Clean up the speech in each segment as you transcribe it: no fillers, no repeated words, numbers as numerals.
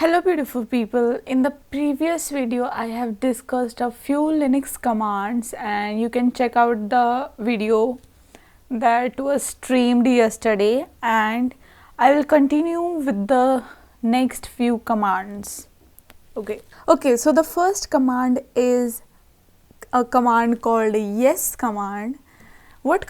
Hello beautiful people, in the previous video I have discussed a few Linux commands and you can check out the video that was streamed yesterday, and I will continue with the next few commands. Okay, so the first command is a command called yes command. What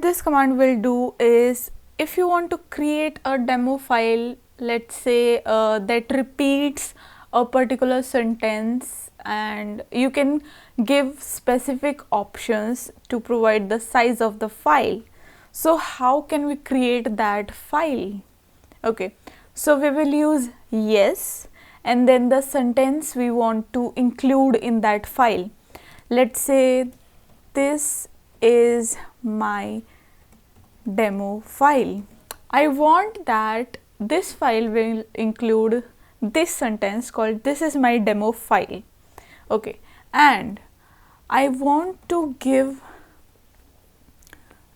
this command will do is, if you want to create a demo file, let's say that repeats a particular sentence, and you can give specific options to provide the size of the file. So how can we create that file? Okay, so we will use yes and then the sentence we want to include in that file. Let's say this is my demo file. I want that this file will include this sentence called "this is my demo file." Okay, and I want to give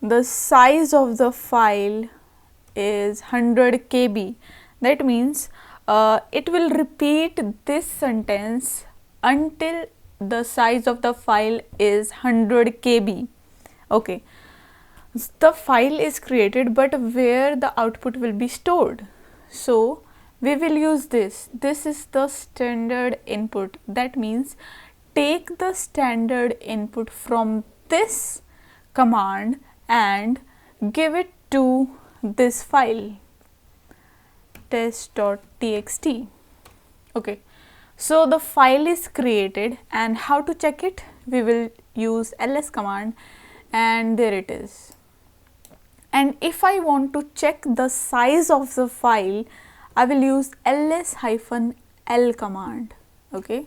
the size of the file is 100 KB. That means it will repeat this sentence until the size of the file is 100 KB. Okay, the file is created, but where the output will be stored? So we will use this. This is the standard input. That means take the standard input from this command and give it to this file, test.txt. Okay, so the file is created, and how to check it? We will use ls command, and there it is. And if I want to check the size of the file, I will use ls-l command. Okay,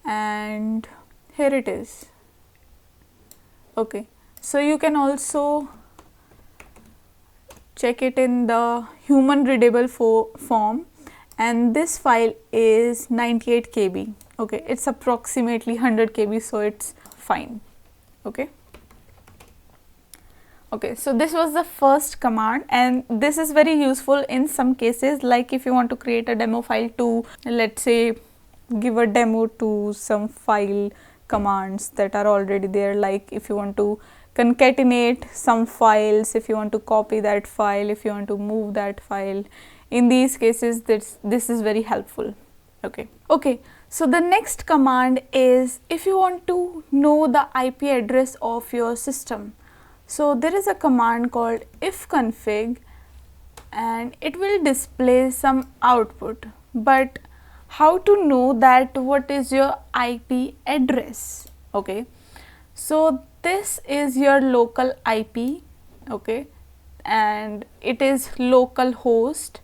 and here it is. Okay, so you can also check it in the human readable form, and this file is 98 KB. Okay, it's approximately 100 KB, so it's fine. Okay. Okay, so this was the first command, and this is very useful in some cases, like if you want to create a demo file to, let's say, give a demo to some file commands that are already there, like if you want to concatenate some files, if you want to copy that file, if you want to move that file. In these cases, this is very helpful. Okay, so the next command is if you want to know the IP address of your system. So there is a command called Ifconfig, and it will display some output, but how to know that what is your IP address? Okay, so this is your local IP, okay, and it is local host,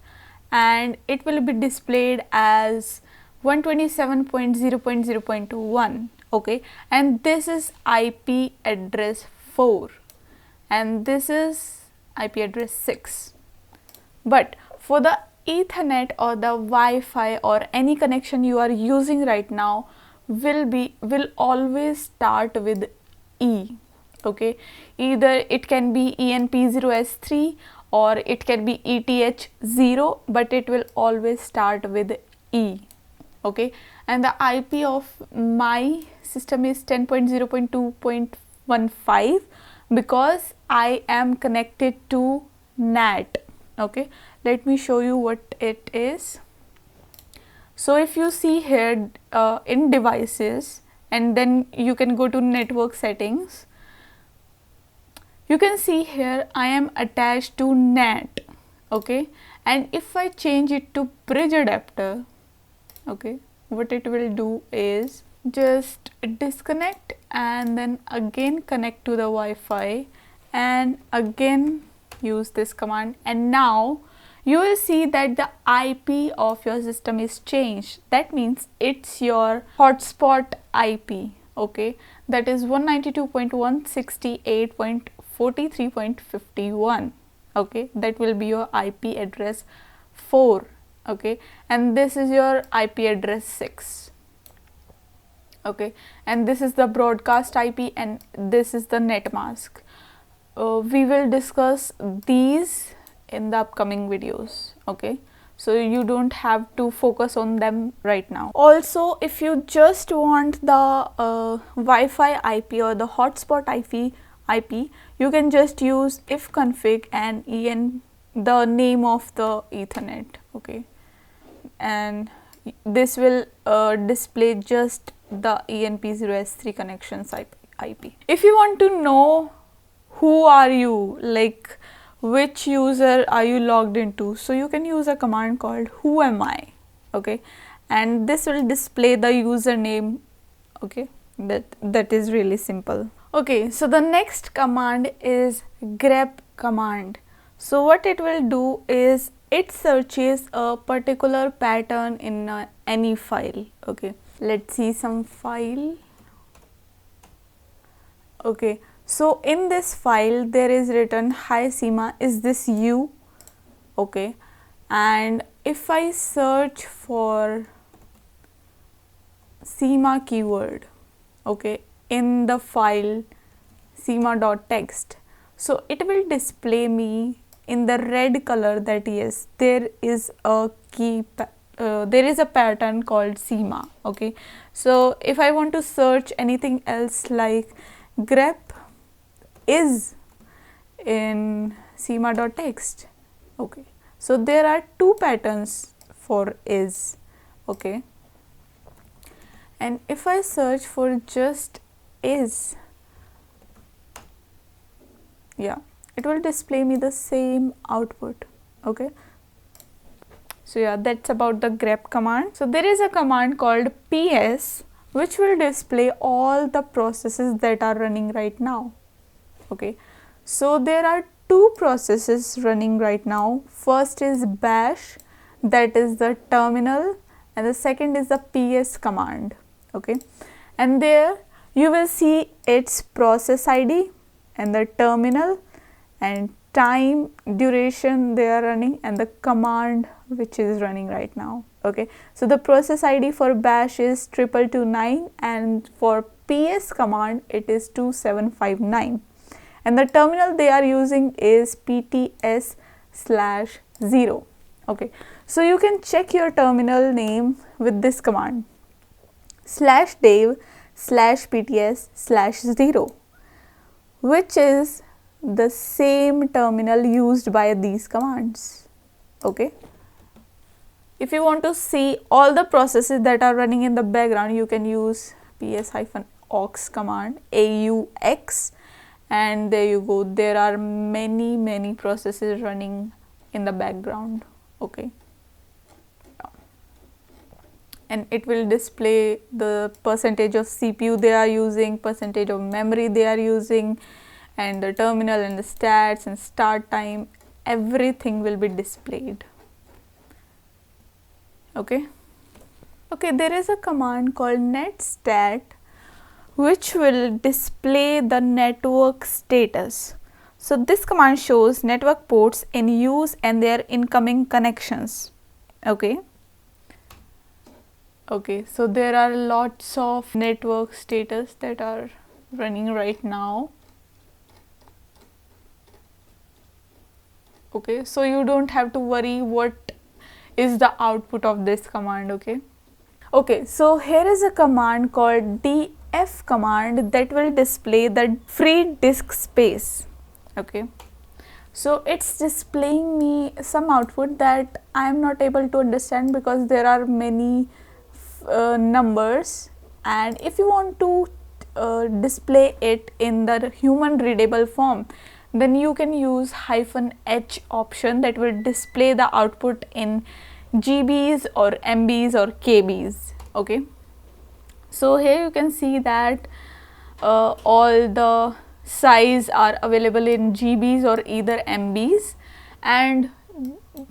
and it will be displayed as 127.0.0.1. okay, and this is IP address 4, and this is IP address 6. But for the Ethernet or the Wi-Fi or any connection you are using right now will always start with E. Okay, either it can be ENP0S3 or it can be ETH0, but it will always start with E. Okay, and the IP of my system is 10.0.2.15 because I am connected to NAT. Okay, let me show you what it is. So if you see here in devices, and then you can go to network settings, you can see here I am attached to NAT. Okay, and if I change it to bridge adapter, okay, what it will do is just disconnect and then again connect to the Wi-Fi and again use this command, and now you will see that the IP of your system is changed. That means it's your hotspot IP. Okay, that is 192.168.43.51. okay, that will be your IP address 4. okay, and this is your IP address 6. okay, and this is the broadcast IP, and this is the net mask. We will discuss these in the upcoming videos. Okay, so you don't have to focus on them right now. Also, if you just want the Wi-Fi IP or the hotspot IP, you can just use Ifconfig and the name of the Ethernet, okay, and this will display just the ENP0S3 connections IP. If you want to know who are you, like which user are you logged into, so you can use a command called who am I, okay, and this will display the username, okay. That is really simple. Okay, so the next command is grep command. So what it will do is it searches a particular pattern in any file, okay. Let's see some file. Okay, so in this file there is written, hi Seema, is this you? Okay, and if I search for Seema keyword, okay, in the file seema.txt, so it will display me in the red color that yes, there is a there is a pattern called Seema, okay. So if I want to search anything else like grep is in seema.txt, okay, so there are two patterns for is, okay, and if I search for just is, yeah, it will display me the same output, okay. So yeah, that's about the grep command. So there is a command called ps which will display all the processes that are running right now, okay. So there are two processes running right now. First is bash, that is the terminal, and the second is the ps command, okay, and there you will see its process ID and the terminal and time duration they are running and the command which is running right now, okay. So the process ID for bash is 2229 and for ps command it is 2759, and the terminal they are using is pts/0, okay. So you can check your terminal name with this command /dev/pts/0, which is the same terminal used by these commands, okay. If you want to see all the processes that are running in the background, you can use ps-aux command, AUX, and there you go, there are many processes running in the background, okay. And it will display the percentage of CPU they are using, percentage of memory they are using, and the terminal and the stats and start time, everything will be displayed, okay. Okay, there is a command called netstat which will display the network status. So this command shows network ports in use and their incoming connections, okay. Okay, so there are lots of network status that are running right now, okay. So you don't have to worry what is the output of this command, okay. Okay, so here is a command called df command that will display the free disk space, okay. So it's displaying me some output that I am not able to understand because there are many numbers, and if you want to display it in the human readable form, then you can use -h option that will display the output in GBs or MBs or KBs, okay. So here you can see that all the size are available in GBs or either MBs, and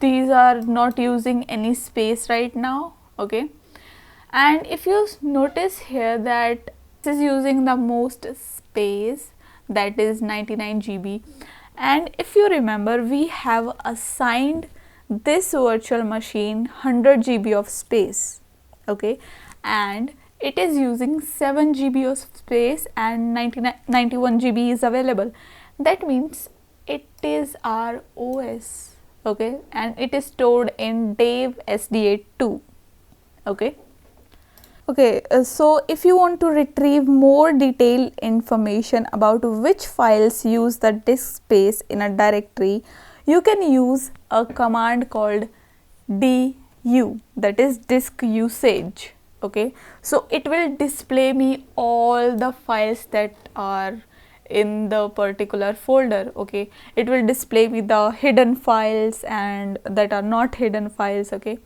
these are not using any space right now, okay. And if you notice here that this is using the most space, that is 99 GB, and if you remember, we have assigned this virtual machine 100 GB of space, okay, and it is using 7 GB of space and 91 GB is available. That means it is our OS, okay, and it is stored in dev sda2. Okay. Okay, so if you want to retrieve more detailed information about which files use the disk space in a directory, you can use a command called du, that is disk usage. Okay, so it will display me all the files that are in the particular folder. Okay, it will display me the hidden files and that are not hidden files. Okay,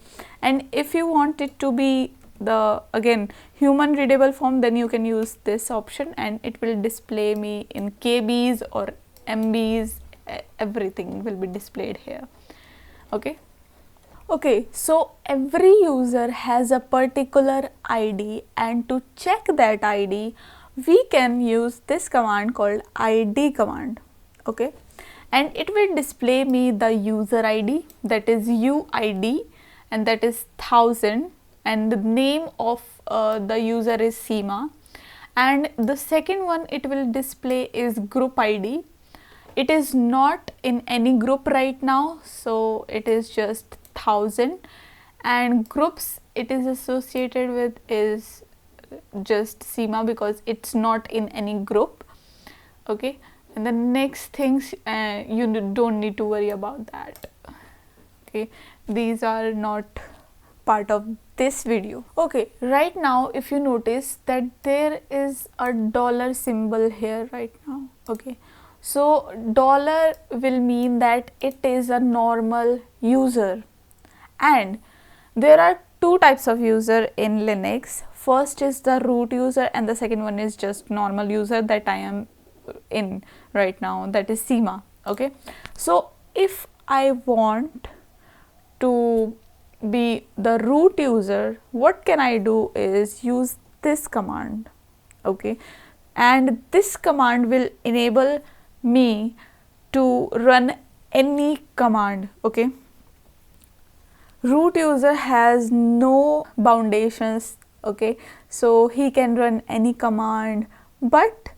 and if you want it to be the again human readable form, then you can use this option and it will display me in kbs or mbs. Everything will be displayed here. Okay. Okay, so every user has a particular ID, and to check that ID we can use this command called id command. Okay, and it will display me the user ID, that is uid, and that is 1000, and the name of the user is Seema, and the second one it will display is group ID. It is not in any group right now, so it is just 1000, and groups it is associated with is just Seema because it's not in any group. Okay, and the next things you don't need to worry about that. Okay, these are not part of this video. Okay, right now if you notice that there is a dollar symbol here right now. Okay, so dollar will mean that it is a normal user, and there are two types of user in Linux. First is the root user and the second one is just normal user that I am in right now, that is Seema. Okay, so if I want to be the root user, what can I do is use this command. Okay, and this command will enable me to run any command. Okay, root user has no foundations. Okay, so he can run any command, but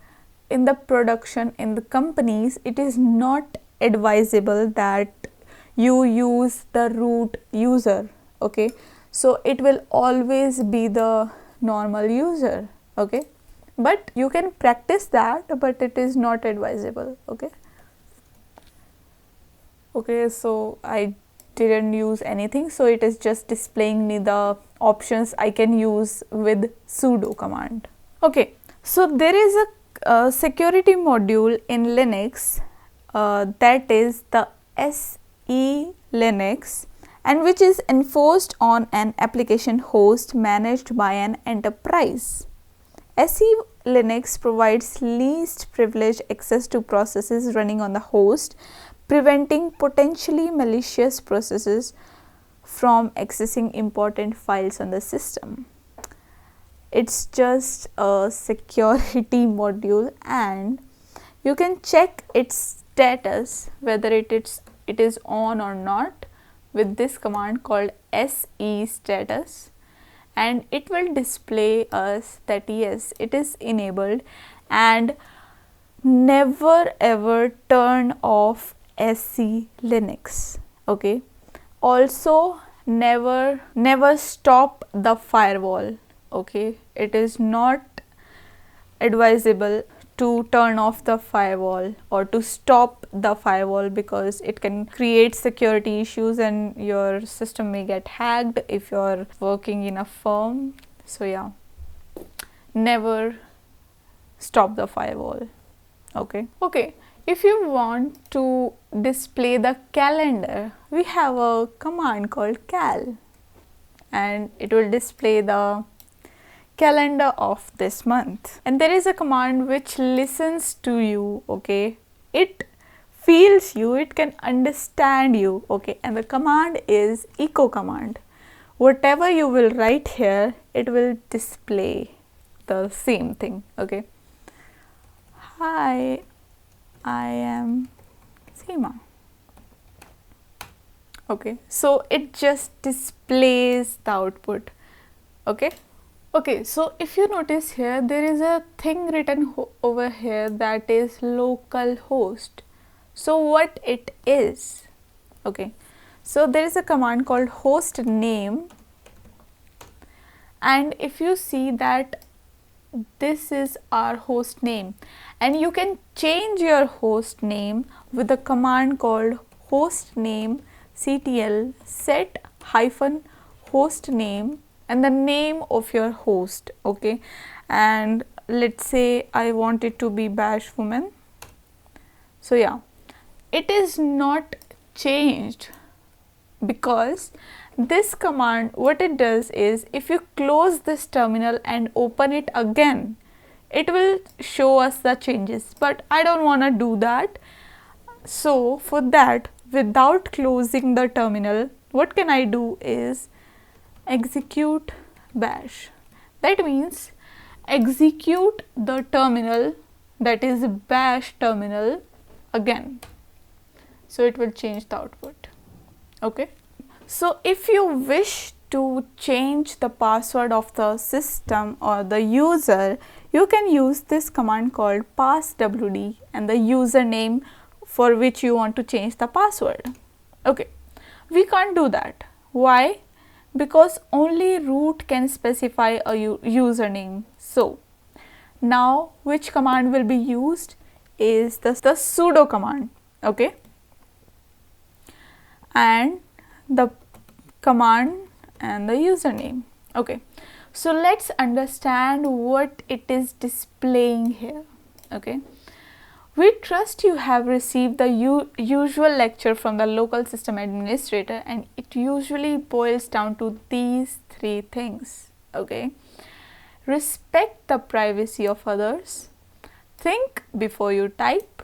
in the production, in the companies, it is not advisable that you use the root user. Okay, so it will always be the normal user. Okay, but you can practice that, but it is not advisable. Okay. Okay, so I didn't use anything, so it is just displaying me the options I can use with sudo command. Okay, so there is a security module in Linux that is the SE Linux, and which is enforced on an application host managed by an enterprise. SE Linux provides least privileged access to processes running on the host, preventing potentially malicious processes from accessing important files on the system. It's just a security module, and you can check its status whether it is on or not with this command called se status, and it will display us that yes, it is enabled. And never ever turn off SE Linux. Okay, also never stop the firewall. Okay, it is not advisable to turn off the firewall or to stop the firewall, because it can create security issues and your system may get hacked if you're working in a firm. So yeah, never stop the firewall. Okay. Okay, if you want to display the calendar, we have a command called cal, and it will display the calendar of this month. And there is a command which listens to you. Okay, it feels you, it can understand you. Okay, and the command is echo command. Whatever you will write here, it will display the same thing. Okay, hi, I am Seema. Okay, so it just displays the output. Okay. Okay, so if you notice here, there is a thing written over here that is localhost. So what it is? Okay, So there is a command called host name, and if you see that this is our host name, and you can change your host name with a command called host name ctl set hyphen host name and the name of your host. Okay, and let's say I want it to be bashwoman. So yeah, it is not changed because this command, what it does is, if you close this terminal and open it again, it will show us the changes, but I don't want to do that. So for that, without closing the terminal, what can I do is execute bash. That means execute the terminal, that is bash terminal, again. So it will change the output. Okay. So if you wish to change the password of the system or the user, you can use this command called passwd and the username for which you want to change the password. Okay, we can't do that. Why? Because only root can specify a username. So now which command will be used is the sudo command. Okay, and the command and the username. Okay, so let's understand what it is displaying here. Okay, we trust you have received the usual lecture from the local system administrator, and it usually boils down to these three things. Okay, respect the privacy of others, think before you type,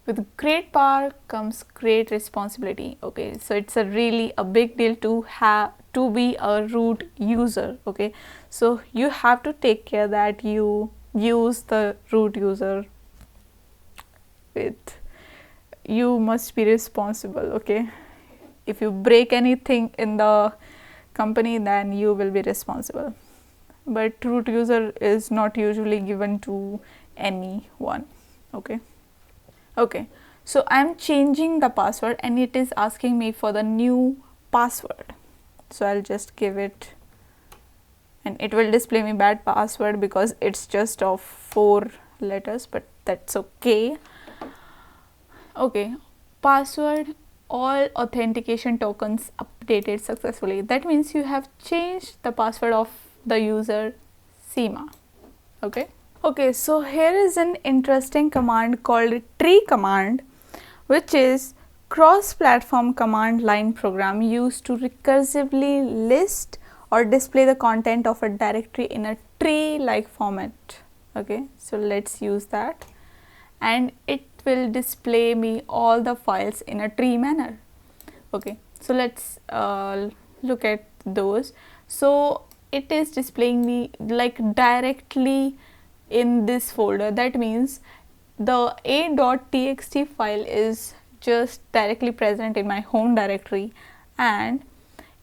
with great power comes great responsibility. Okay, so it's a really a big deal to be a root user. Okay, so you have to take care that you use the root user with, you must be responsible. Okay, if you break anything in the company, then you will be responsible, but root user is not usually given to anyone. Okay. Okay, so I am changing the password and it is asking me for the new password. So I'll just give it, and it will display me bad password because it's just of 4 letters, but that's okay. Okay, password, all authentication tokens updated successfully. That means you have changed the password of the user Seema. Okay. Okay, so here is an interesting command called tree command, which is cross-platform command line program used to recursively list or display the content of a directory in a tree-like format. Okay, so let's use that, and it will display me all the files in a tree manner. Okay, so let's look at those. So it is displaying me like directly in this folder. That means the a.txt file is just directly present in my home directory, and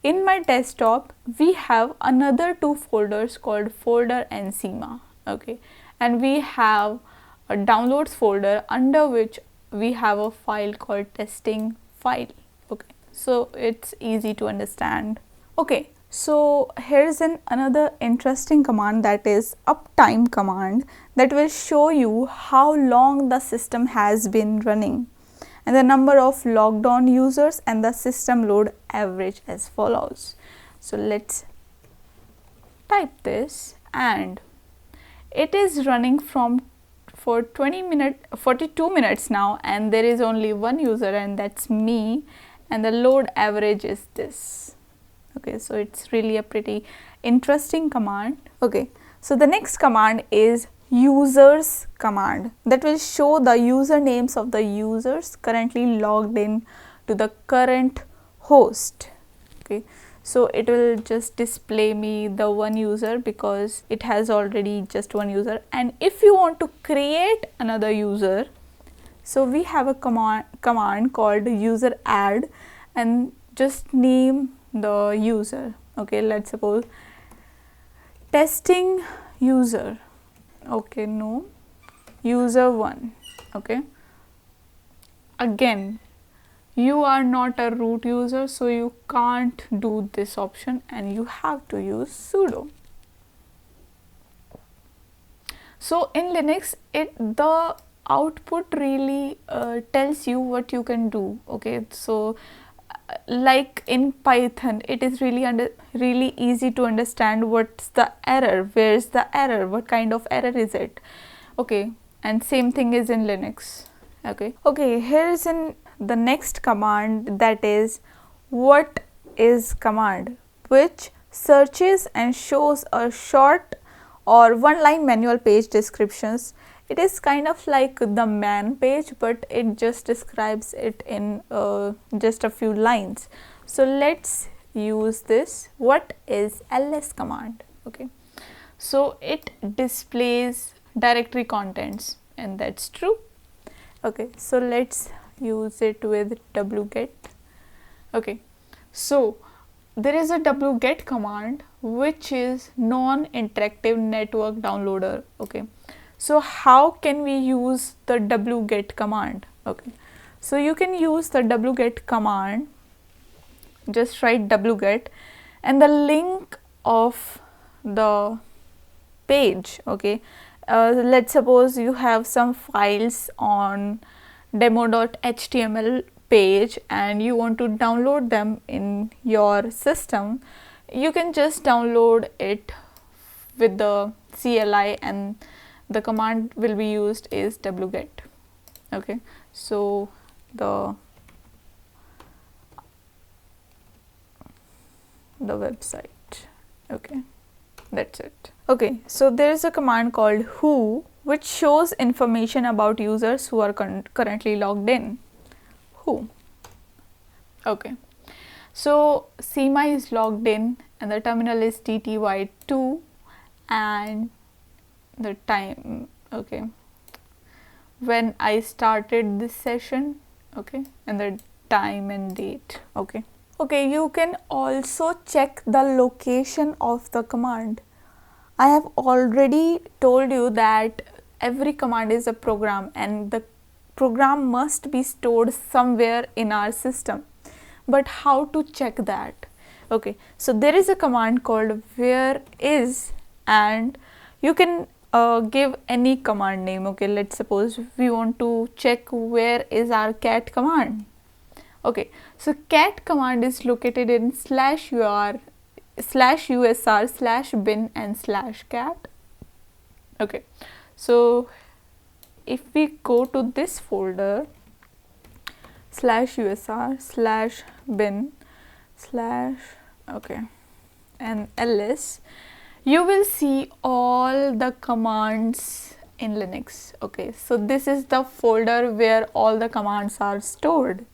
in my desktop we have another 2 folders called folder and Seema. Okay, and we have a downloads folder under which we have a file called testing file. Okay, so it's easy to understand. Okay, so here's another interesting command, that is uptime command, that will show you how long the system has been running and the number of logged on users and the system load average as follows. So let's type this, and it is running for 42 minutes now, and there is only one user, and that's me, and the load average is this. Okay, so it's really a pretty interesting command. Okay, so the next command is users command, that will show the usernames of the users currently logged in to the current host. Okay, so it will just display me the one user because it has already just one user. And if you want to create another user, so we have a command called user add, and just name the user. Okay, let's suppose testing user. Okay, no, user 1. Okay, again you are not a root user, so you can't do this option and you have to use sudo. So in Linux, the output really tells you what you can do. Okay, so like in Python, it is really easy to understand what's the error, where's the error, what kind of error is it. Okay, and same thing is in Linux. Okay, here is the next command, that is what is command, which searches and shows a short or one line manual page descriptions. It is kind of like the man page, but it just describes it in just a few lines. So let's use this. What is ls command? Okay, so it displays directory contents, and that's true. Okay, so let's use it with wget. Okay, so there is a wget command which is non-interactive network downloader. Okay, so how can we use the wget command? Okay, so you can use the wget command, just write wget and the link of the page. Okay, let's suppose you have some files on demo.html page and you want to download them in your system. You can just download it with the CLI and the command will be used is wget. Okay, so the website. Okay, that's it. Okay, so there is a command called who, which shows information about users who are currently logged in. Who. Okay, so Seema is logged in and the terminal is tty2 and the time, okay, when I started this session, okay, and the time and date. Okay, you can also check the location of the command. I have already told you that every command is a program and the program must be stored somewhere in our system. But how to check that? Okay, so there is a command called where is, and you can give any command name. Okay, let's suppose we want to check where is our cat command. Okay, so cat command is located in /ur /usr/bin and /cat. Okay, so if we go to this folder /usr/bin/ okay and ls, you will see all the commands in Linux. Okay, so this is the folder where all the commands are stored.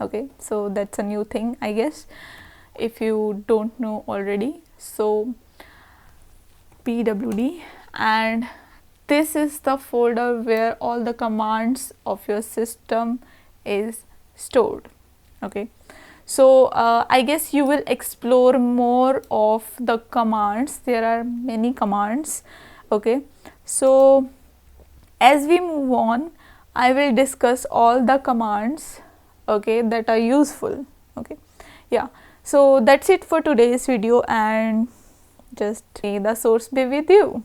Okay, so that's a new thing, I guess, if you don't know already. So pwd, and this is the folder where all the commands of your system is stored. Okay, so I guess you will explore more of the commands. There are many commands. Okay, so as we move on, I will discuss all the commands, okay, that are useful. Okay, yeah, so that's it for today's video, and just may the source be with you.